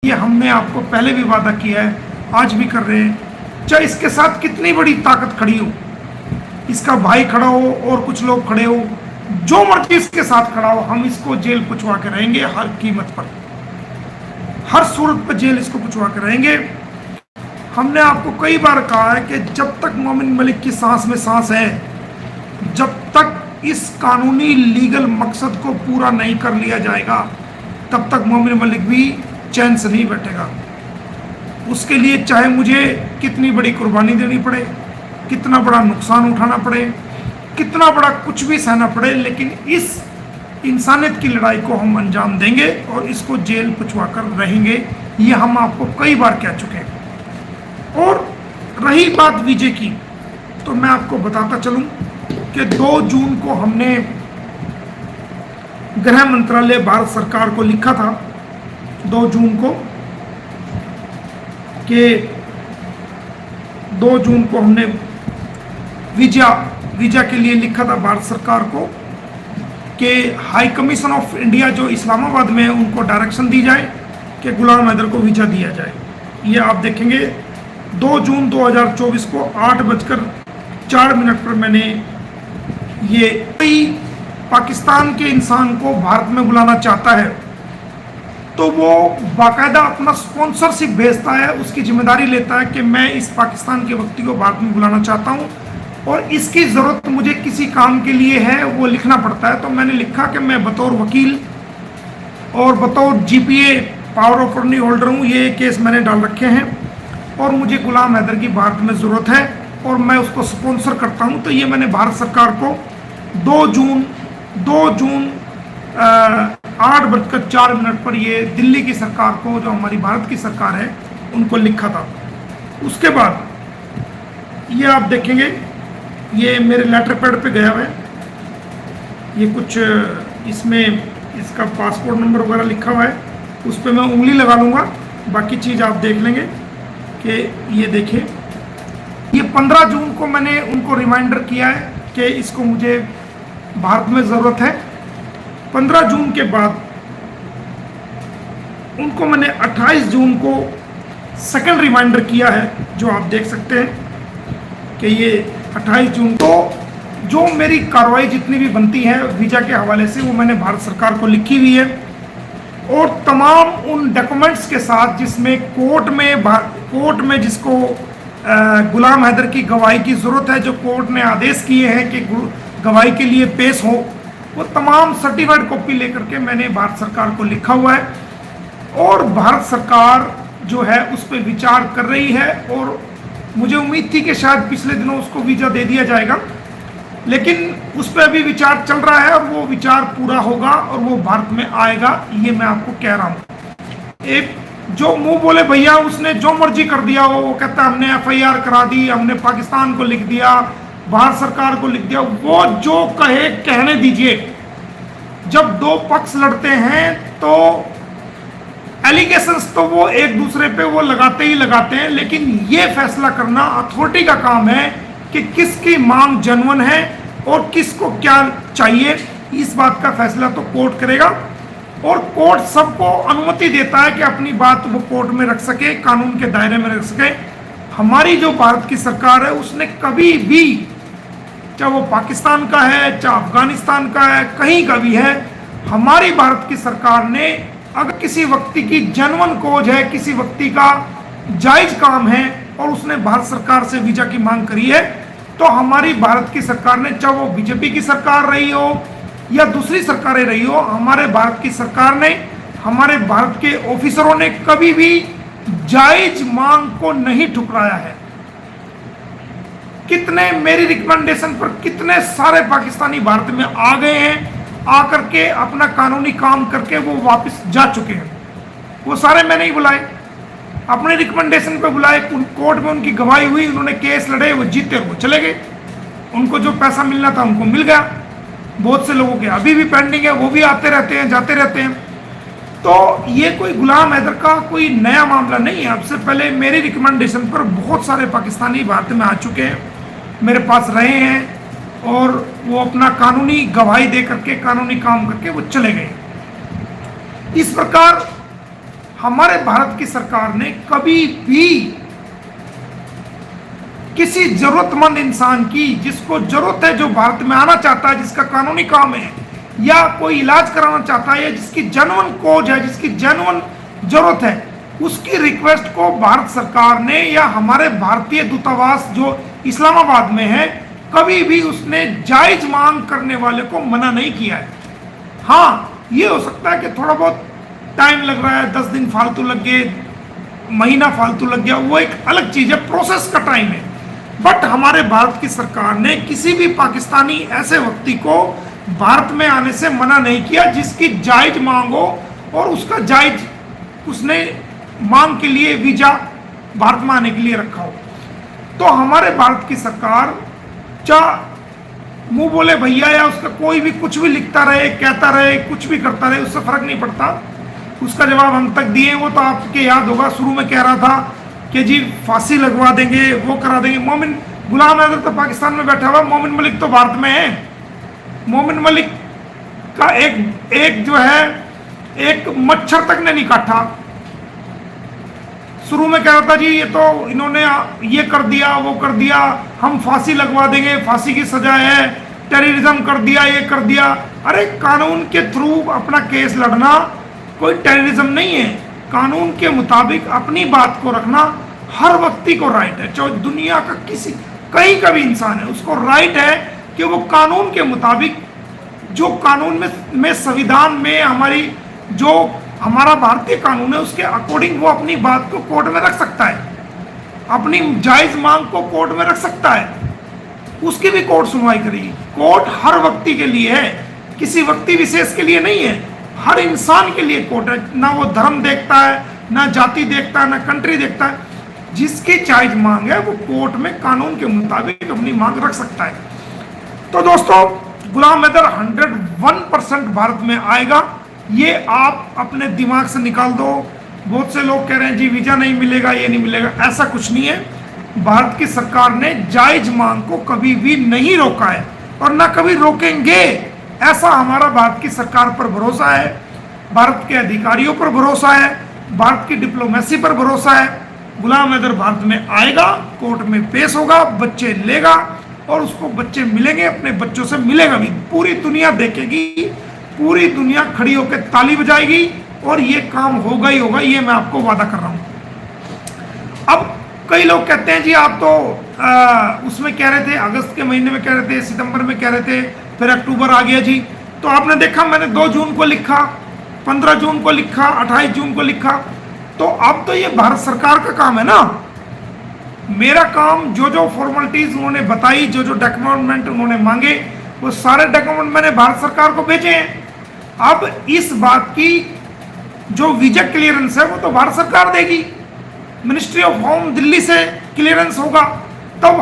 ये हमने आपको पहले भी वादा किया है, आज भी कर रहे हैं। चाहे इसके साथ कितनी बड़ी ताकत खड़ी हो, इसका भाई खड़ा हो और कुछ लोग खड़े हो, जो मर्जी इसके साथ खड़ा हो, हम इसको जेल पुछवा के रहेंगे हर कीमत पर, हर सूरत पर जेल इसको पुछवा के रहेंगे। हमने आपको कई बार कहा है कि जब तक मोमिन मलिक की सांस में सांस है, जब तक इस कानूनी लीगल मकसद को पूरा नहीं कर लिया जाएगा, तब तक मोमिन मलिक भी चैन से नहीं बैठेगा। उसके लिए चाहे मुझे कितनी बड़ी कुर्बानी देनी पड़े, कितना बड़ा नुकसान उठाना पड़े, कितना बड़ा कुछ भी सहना पड़े, लेकिन इस इंसानियत की लड़ाई को हम अंजाम देंगे और इसको जेल पुछवा कर रहेंगे। ये हम आपको कई बार कह चुके हैं। और रही बात विजय की, तो मैं आपको बताता चलूं कि 2 जून को हमने गृह मंत्रालय भारत सरकार को लिखा था, 2 जून को, कि 2 जून को हमने वीजा के लिए लिखा था भारत सरकार को कि हाई कमीशन ऑफ इंडिया जो इस्लामाबाद में है, उनको डायरेक्शन दी जाए कि गुलाम हैदर को वीजा दिया जाए। ये आप देखेंगे 2 जून 2024 को 8:04 पर मैंने ये, कोई पाकिस्तान के इंसान को भारत में बुलाना चाहता है तो वो बाकायदा अपना स्पॉन्सरशिप भेजता है, उसकी जिम्मेदारी लेता है कि मैं इस पाकिस्तान के व्यक्ति को भारत में बुलाना चाहता हूँ और इसकी ज़रूरत मुझे किसी काम के लिए है, वो लिखना पड़ता है। तो मैंने लिखा कि मैं बतौर वकील और बतौर GPA power of attorney holder हूँ, ये केस मैंने डाल रखे हैं और मुझे गुलाम हैदर की भारत में ज़रूरत है और मैं उसको स्पॉन्सर करता हूँ। तो ये मैंने भारत सरकार को 2 जून 8:04 पर ये दिल्ली की सरकार को, जो हमारी भारत की सरकार है, उनको लिखा था। उसके बाद ये आप देखेंगे, ये मेरे लेटर पैड पे गया हुआ है, ये कुछ इसमें इसका पासपोर्ट नंबर वगैरह लिखा हुआ है, उस पर मैं उंगली लगा लूँगा, बाकी चीज़ आप देख लेंगे कि ये देखिए, ये 15 जून को मैंने उनको रिमाइंडर किया है कि इसको मुझे भारत में ज़रूरत है। 15 जून के बाद उनको मैंने 28 जून को सेकंड रिमाइंडर किया है, जो आप देख सकते हैं कि ये 28 जून को जो मेरी कार्रवाई जितनी भी बनती है वीज़ा के हवाले से, वो मैंने भारत सरकार को लिखी हुई है और तमाम उन डॉक्यूमेंट्स के साथ जिसमें कोर्ट में जिसको गुलाम हैदर की गवाही की ज़रूरत है, जो कोर्ट ने आदेश किए हैं कि गवाही के लिए पेश हो, वो तमाम सर्टिफाइड कॉपी लेकर के मैंने भारत सरकार को लिखा हुआ है और भारत सरकार जो है उस पर विचार कर रही है और मुझे उम्मीद थी कि शायद पिछले दिनों उसको वीज़ा दे दिया जाएगा, लेकिन उस पर अभी विचार चल रहा है और वो विचार पूरा होगा और वो भारत में आएगा, ये मैं आपको कह रहा हूँ। एक जो मुंह बोले भैया उसने जो मर्जी कर दिया हो, वो कहता है हमने FIR करा दी, हमने पाकिस्तान को लिख दिया, भारत सरकार को लिख दिया, वो जो कहे कहने दीजिए। जब 2 पक्ष लड़ते हैं तो एलिगेशंस तो वो एक दूसरे पे वो लगाते ही लगाते हैं, लेकिन ये फैसला करना अथॉरिटी का काम है कि किसकी मांग जेन्युइन है और किसको क्या चाहिए। इस बात का फैसला तो कोर्ट करेगा और कोर्ट सबको अनुमति देता है कि अपनी बात वो कोर्ट में रख सके, कानून के दायरे में रख सके। हमारी जो भारत की सरकार है उसने कभी भी, चाहे वो पाकिस्तान का है, चाहे अफगानिस्तान का है, कहीं का भी है, हमारी भारत की सरकार ने अगर किसी व्यक्ति की जेन्युइन कोज है, किसी व्यक्ति का जायज काम है और उसने भारत सरकार से वीज़ा की मांग करी है, तो हमारी भारत की सरकार ने, चाहे वो BJP की सरकार रही हो या दूसरी सरकारें रही हो, हमारे भारत की सरकार ने, हमारे भारत के ऑफिसरों ने कभी भी जायज मांग को नहीं ठुकराया है। कितने मेरी रिकमेंडेशन पर कितने सारे पाकिस्तानी भारत में आ गए हैं, आकर के अपना कानूनी काम करके वो वापस जा चुके हैं। वो सारे मैंने ही बुलाए, अपने रिकमेंडेशन पे बुलाए, कोर्ट में उनकी गवाही हुई, उन्होंने केस लड़े, वो जीते और वो चले गए। उनको जो पैसा मिलना था उनको मिल गया। बहुत से लोगों के अभी भी पेंडिंग है, वो भी आते रहते हैं, जाते रहते हैं। तो ये कोई गुलाम हैदर का कोई नया मामला नहीं है। सबसे पहले मेरी रिकमेंडेशन पर बहुत सारे पाकिस्तानी भारत में आ चुके हैं, मेरे पास रहे हैं और वो अपना कानूनी गवाही दे करके, कानूनी काम करके वो चले गए। इस प्रकार हमारे भारत की सरकार ने कभी भी किसी जरूरतमंद इंसान की, जिसको जरूरत है, जो भारत में आना चाहता है, जिसका कानूनी काम है या कोई इलाज कराना चाहता है या जिसकी जेन्युइन कॉज है, जिसकी जेन्युइन जरूरत है, उसकी रिक्वेस्ट को भारत सरकार ने या हमारे भारतीय दूतावास जो इस्लामाबाद में है, कभी भी उसने जायज मांग करने वाले को मना नहीं किया है। हाँ, ये हो सकता है कि थोड़ा बहुत टाइम लग रहा है, 10 दिन फालतू लग गए, महीना फालतू लग गया, वो एक अलग चीज है, प्रोसेस का टाइम है। बट हमारे भारत की सरकार ने किसी भी पाकिस्तानी ऐसे व्यक्ति को भारत में आने से मना नहीं किया जिसकी जायज मांग हो और उसका जायज उसने मांग के लिए वीजा भारत में आने के लिए रखा हो। तो हमारे भारत की सरकार चाहे मुंह बोले भैया या उसका कोई भी कुछ भी लिखता रहे, कहता रहे, कुछ भी करता रहे, उससे फर्क नहीं पड़ता। उसका जवाब हम तक दिए। वो तो आपके याद होगा, शुरू में कह रहा था कि जी फांसी लगवा देंगे, वो करा देंगे। मोमिन गुलाम हैदर तो पाकिस्तान में बैठा हुआ, मोमिन मलिक तो भारत में है। मोमिन मलिक का एक जो है, एक मच्छर तक ने नहीं काटा। शुरू में कह रहा था जी ये तो इन्होंने ये कर दिया, वो कर दिया, हम फांसी लगवा देंगे, फांसी की सजा है, टेररिज्म कर दिया, ये कर दिया। अरे कानून के थ्रू अपना केस लड़ना कोई टेररिज्म नहीं है। कानून के मुताबिक अपनी बात को रखना हर व्यक्ति को राइट है, चाहे दुनिया का किसी कहीं का भी इंसान है, उसको राइट है कि वो कानून के मुताबिक, जो कानून में संविधान में हमारा भारतीय कानून है, उसके अकॉर्डिंग वो अपनी बात को कोर्ट में रख सकता है, अपनी जायज मांग को कोर्ट में रख सकता है, उसकी भी कोर्ट सुनवाई करेगी। कोर्ट हर व्यक्ति के लिए है, किसी व्यक्ति विशेष के लिए नहीं है, हर इंसान के लिए कोर्ट है। ना वो धर्म देखता है, ना जाति देखता है, ना कंट्री देखता है। जिसकी जायज मांग है वो कोर्ट में कानून के मुताबिक अपनी मांग रख सकता है। तो दोस्तों, गुलाम हैदर 101% भारत में आएगा, ये आप अपने दिमाग से निकाल दो। बहुत से लोग कह रहे हैं जी वीजा नहीं मिलेगा, ये नहीं मिलेगा, ऐसा कुछ नहीं है। भारत की सरकार ने जायज मांग को कभी भी नहीं रोका है और ना कभी रोकेंगे। ऐसा हमारा भारत की सरकार पर भरोसा है, भारत के अधिकारियों पर भरोसा है, भारत की डिप्लोमेसी पर भरोसा है। गुलाम हैदर भारत में आएगा, कोर्ट में पेश होगा, बच्चे लेगा और उसको बच्चे मिलेंगे, अपने बच्चों से मिलेगा भी। पूरी दुनिया देखेगी, पूरी दुनिया खड़ी होकर ताली बजाएगी और ये काम होगा ही होगा, ये मैं आपको वादा कर रहा हूं। अब कई लोग कहते हैं जी आप तो उसमें कह रहे थे, अगस्त के महीने में कह रहे थे, सितंबर में कह रहे थे, फिर अक्टूबर आ गया जी। तो आपने देखा मैंने 2 जून को लिखा, 15 जून को लिखा, 28 जून को लिखा। तो अब तो ये भारत सरकार का काम है ना। मेरा काम जो जो फॉर्मेलिटीज उन्होंने बताई, जो जो डॉक्यूमेंट उन्होंने मांगे, वो सारे डॉक्यूमेंट मैंने भारत सरकार को भेजे हैं। अब इस बात की जो वीजा क्लियरेंस है वो तो भारत सरकार देगी, मिनिस्ट्री ऑफ होम दिल्ली से क्लियरेंस होगा तब